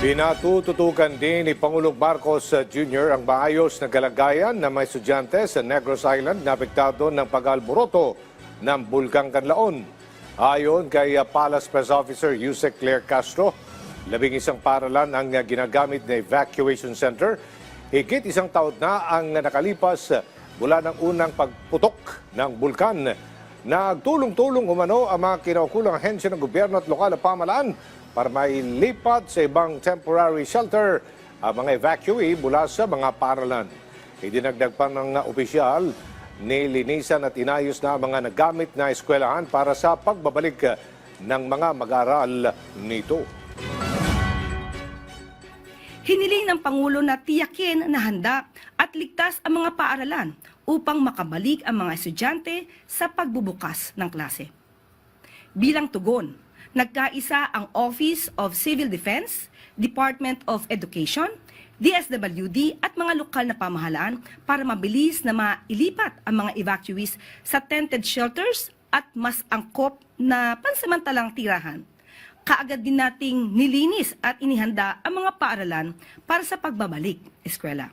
Pinatututukan din ni Pangulong Marcos Jr. ang maayos na kalagayan ng mga estudyante sa Negros Island na apektado ng pag-alboroto ng Bulkang Kanlaon. Ayon kay Palace Press Officer Yusek Claire Castro, 11 paaralan ang ginagamit na evacuation center. Higit isang taon na ang nakalipas mula ng unang pagputok ng bulkan. Nagtulong-tulong umano ang mga kinaukulang ahensya ng gobyerno at lokal na pamahalaan para mailipat sa ibang temporary shelter ang mga evacuee mula sa mga paaralan. Idinagdag pa ng opisyal, nilinisan at inayos na ang mga nagamit na eskwelahan para sa pagbabalik ng mga mag-aaral nito. Hiniling ng Pangulo na tiyakin na handa at ligtas ang mga paaralan upang makabalik ang mga estudyante sa pagbubukas ng klase. Bilang tugon, nagkaisa ang Office of Civil Defense, Department of Education, DSWD at mga lokal na pamahalaan para mabilis na mailipat ang mga evacuees sa tented shelters at mas angkop na pansamantalang tirahan. Kaagad din nating nilinis at inihanda ang mga paaralan para sa pagbabalik eskwela.